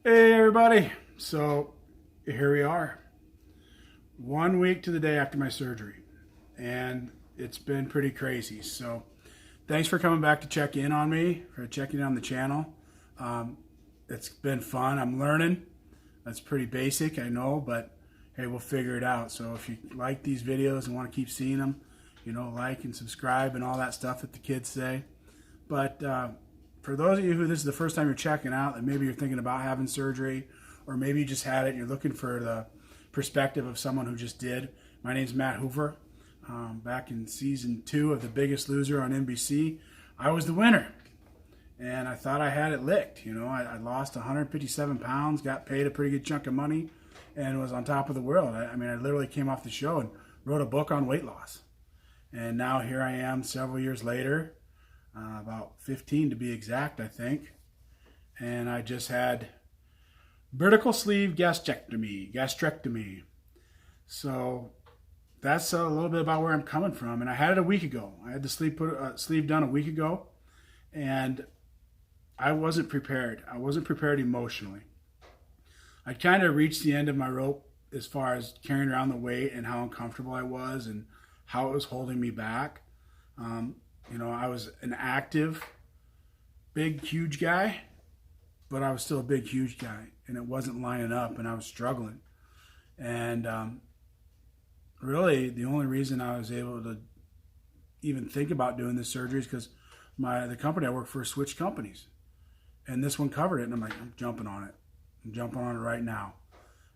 Hey everybody, so here we are, 1 week to the day after my surgery, and it's been pretty crazy. So thanks for coming back to check in on me, for checking in on the channel. It's been fun. I'm learning. That's pretty basic, I know, but hey, we'll figure it out. So if you like these videos and want to keep seeing them, like and subscribe and all that stuff that the kids say. But for those of you who this is the first time you're checking out, and maybe you're thinking about having surgery, or maybe you just had it and you're looking for the perspective of someone who just did, my name's Matt Hoover. Back in season 2 of The Biggest Loser on NBC, I was the winner. And I thought I had it licked. I lost 157 pounds, got paid a pretty good chunk of money, and was on top of the world. I literally came off the show and wrote a book on weight loss. And now here I am several years later, about 15 to be exact, I think. And I just had vertical sleeve gastrectomy. So that's a little bit about where I'm coming from. And I had it a week ago. I had the sleeve done a week ago, and I wasn't prepared. I wasn't prepared emotionally. I kind of reached the end of my rope as far as carrying around the weight and how uncomfortable I was and how it was holding me back. I was an active, big, huge guy, but I was still a big, huge guy, and it wasn't lining up, and I was struggling. And really, the only reason I was able to even think about doing this surgery is because the company I work for switched companies, and this one covered it, and I'm like, I'm jumping on it. I'm jumping on it right now.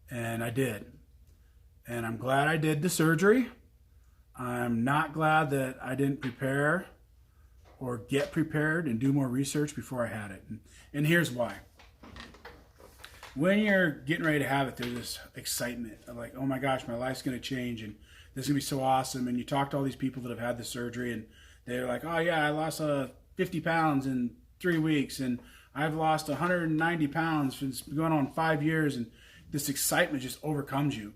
And I did. And I'm glad I did the surgery. I'm not glad that I didn't prepare or get prepared and do more research before I had it. And here's why. When you're getting ready to have it, there's this excitement of like, oh my gosh, my life's going to change and this is going to be so awesome. And you talk to all these people that have had the surgery and they're like, oh yeah, I lost 50 pounds in 3 weeks and I've lost 190 pounds. It's been going on 5 years, and this excitement just overcomes you.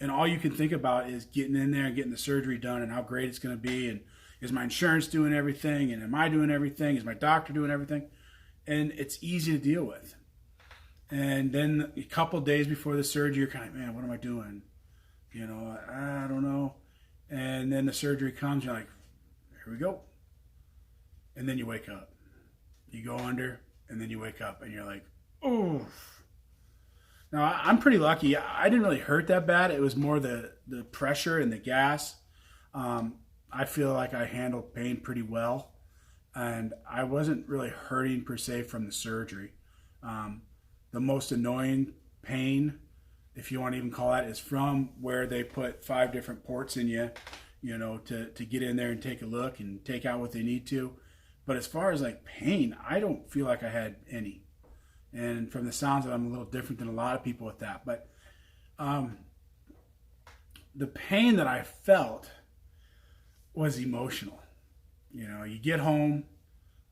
And all you can think about is getting in there and getting the surgery done and how great it's going to be. And is my insurance doing everything? And am I doing everything? Is my doctor doing everything? And it's easy to deal with. And then a couple days before the surgery, you're kind of, man, what am I doing? I don't know. And then the surgery comes, you're like, here we go. And then you wake up. You go under, and then you wake up, and you're like, oh. Now, I'm pretty lucky. I didn't really hurt that bad. It was more the pressure and the gas. I feel like I handled pain pretty well, and I wasn't really hurting per se from the surgery. The most annoying pain, if you want to even call that, is from where they put 5 different ports in you, to get in there and take a look and take out what they need to. But as far as like pain, I don't feel like I had any. And from the sounds of it, I'm a little different than a lot of people with that. But the pain that I felt was emotional. You get home.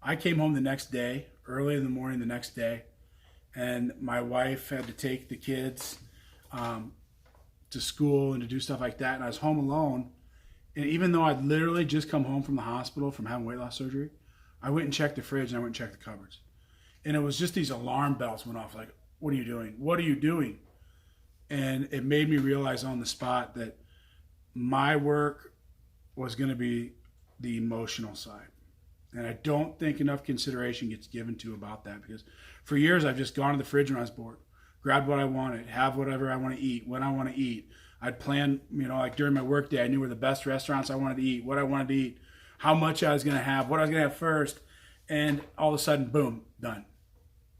I came home the next day, early in the morning the next day, and my wife had to take the kids to school and to do stuff like that. And I was home alone. And even though I'd literally just come home from the hospital from having weight loss surgery, I went and checked the fridge and I went and checked the cupboards. And it was just these alarm bells went off like, what are you doing? What are you doing? And it made me realize on the spot that my work was going to be the emotional side. And I don't think enough consideration gets given to about that, because for years I've just gone to the fridge when I was bored, grabbed what I wanted, have whatever I want to eat, when I want to eat. I'd plan, like during my work day, I knew where the best restaurants I wanted to eat, what I wanted to eat, how much I was going to have, what I was going to have first. And all of a sudden, boom, done.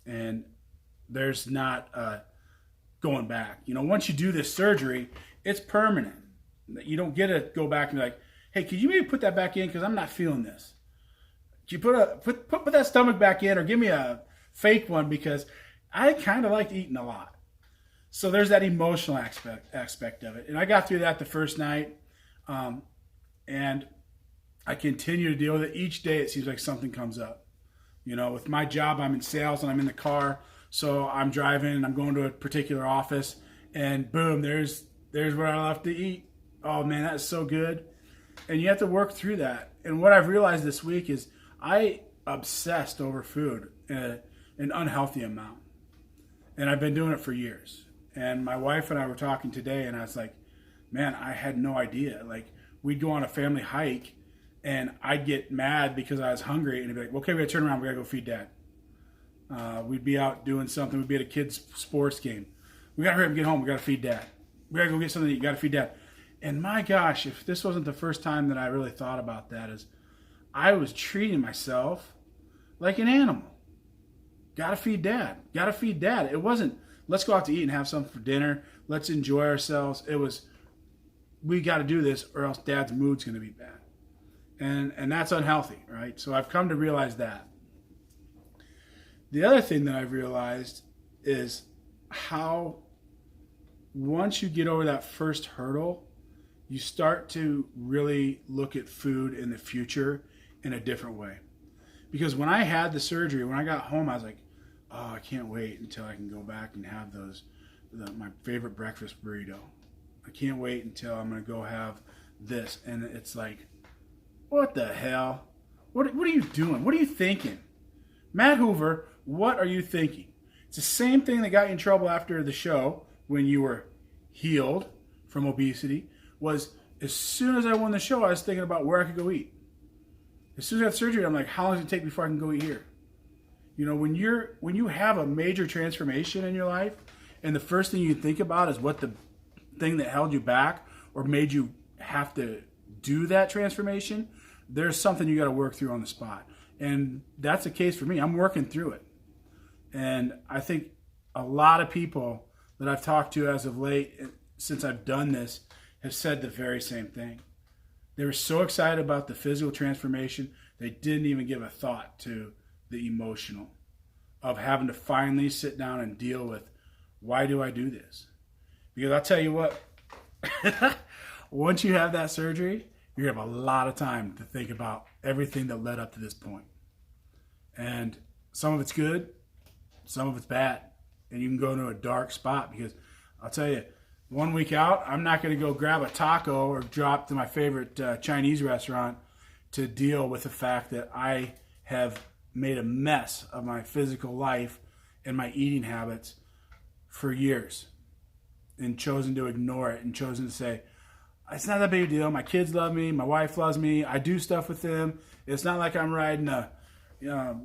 And there's not going back. Once you do this surgery, it's permanent. You don't get to go back and be like, hey, could you maybe put that back in because I'm not feeling this? Could you put that stomach back in, or give me a fake one because I kind of like eating a lot. So there's that emotional aspect of it. And I got through that the first night, and I continue to deal with it. Each day it seems like something comes up. With my job, I'm in sales and I'm in the car. So I'm driving and I'm going to a particular office, and boom, there's what I left to eat. Oh man, that's so good. And you have to work through that. And what I've realized this week is I obsessed over food, an unhealthy amount. And I've been doing it for years. And my wife and I were talking today, and I was like, man, I had no idea. Like, we'd go on a family hike, and I'd get mad because I was hungry, and it'd be like, okay, we gotta turn around, we gotta go feed Dad. We'd be out doing something, we'd be at a kid's sports game. We gotta hurry up and get home, we gotta feed Dad. We gotta go get something to eat, gotta feed Dad. And my gosh, if this wasn't the first time that I really thought about that, is I was treating myself like an animal. Gotta feed Dad, gotta feed Dad. It wasn't, let's go out to eat and have something for dinner, let's enjoy ourselves. It was, we gotta do this or else Dad's mood's gonna be bad. And that's unhealthy, right? So I've come to realize that. The other thing that I've realized is how once you get over that first hurdle, you start to really look at food in the future in a different way. Because when I had the surgery, when I got home, I was like, oh, I can't wait until I can go back and have my favorite breakfast burrito. I can't wait until I'm going to go have this. And it's like, what the hell? What are you doing? What are you thinking? Matt Hoover, what are you thinking? It's the same thing that got you in trouble after the show when you were healed from obesity. Was as soon as I won the show, I was thinking about where I could go eat. As soon as I had surgery, I'm like, how long does it take before I can go eat here? You know, when you have a major transformation in your life, and the first thing you think about is what the thing that held you back or made you have to do that transformation, there's something you got to work through on the spot. And that's the case for me. I'm working through it. And I think a lot of people that I've talked to as of late, since I've done this, have said the very same thing. They were so excited about the physical transformation, they didn't even give a thought to the emotional of having to finally sit down and deal with, why do I do this? Because I'll tell you what, once you have that surgery, you're going to have a lot of time to think about everything that led up to this point. And some of it's good, some of it's bad. And you can go into a dark spot because I'll tell you, 1 week out, I'm not going to go grab a taco or drop to my favorite Chinese restaurant to deal with the fact that I have made a mess of my physical life and my eating habits for years and chosen to ignore it and chosen to say, it's not that big a deal. My kids love me. My wife loves me. I do stuff with them. It's not like I'm riding one of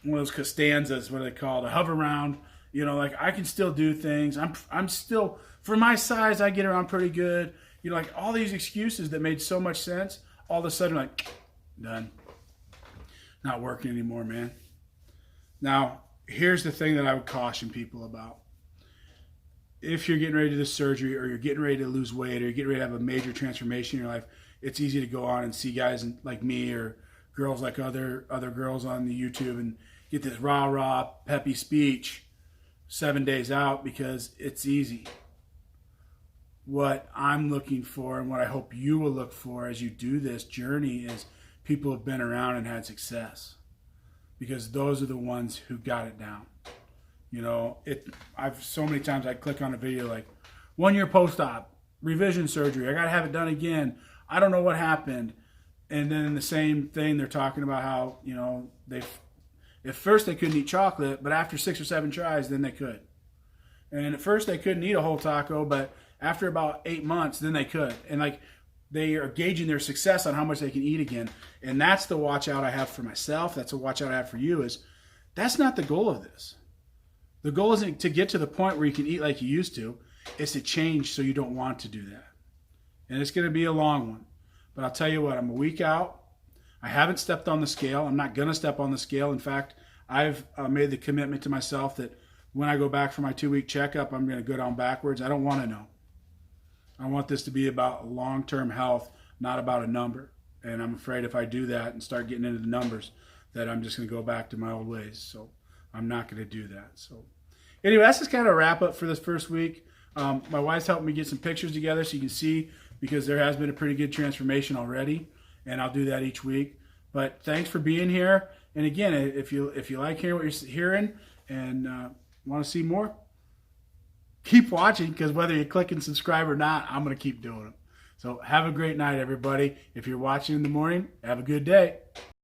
those Costanzas, what are they called, a hover round. You know, like I can still do things. I'm still, for my size, I get around pretty good. You know, like all these excuses that made so much sense, all of a sudden, like, done. Not working anymore, man. Now, here's the thing that I would caution people about. If you're getting ready to do this surgery or you're getting ready to lose weight or you're getting ready to have a major transformation in your life, it's easy to go on and see guys like me or girls like other girls on the YouTube and get this rah-rah, peppy speech 7 days out because it's easy. What I'm looking for and what I hope you will look for as you do this journey is people who have been around and had success, because those are the ones who got it down. You know, I've so many times I click on a video like 1 year post-op, revision surgery, I got to have it done again. I don't know what happened. And then the same thing, they're talking about how, you know, at first they couldn't eat chocolate, but after 6 or 7 tries, then they could. And at first they couldn't eat a whole taco, but after about 8 months, then they could. And like they are gauging their success on how much they can eat again. And that's the watch out I have for myself. That's a watch out I have for you, is that's not the goal of this. The goal isn't to get to the point where you can eat like you used to. It's to change so you don't want to do that. And it's going to be a long one. But I'll tell you what, I'm a week out. I haven't stepped on the scale. I'm not going to step on the scale. In fact, I've made the commitment to myself that when I go back for my 2-week checkup, I'm going to go down backwards. I don't want to know. I want this to be about long-term health, not about a number. And I'm afraid if I do that and start getting into the numbers, that I'm just going to go back to my old ways. So I'm not going to do that. So anyway, that's just kind of a wrap up for this first week. My wife's helping me get some pictures together so you can see, because there has been a pretty good transformation already, and I'll do that each week. But thanks for being here. And again, if you like hearing what you're hearing and want to see more, keep watching, because whether you click and subscribe or not, I'm going to keep doing them. So have a great night, everybody. If you're watching in the morning, have a good day.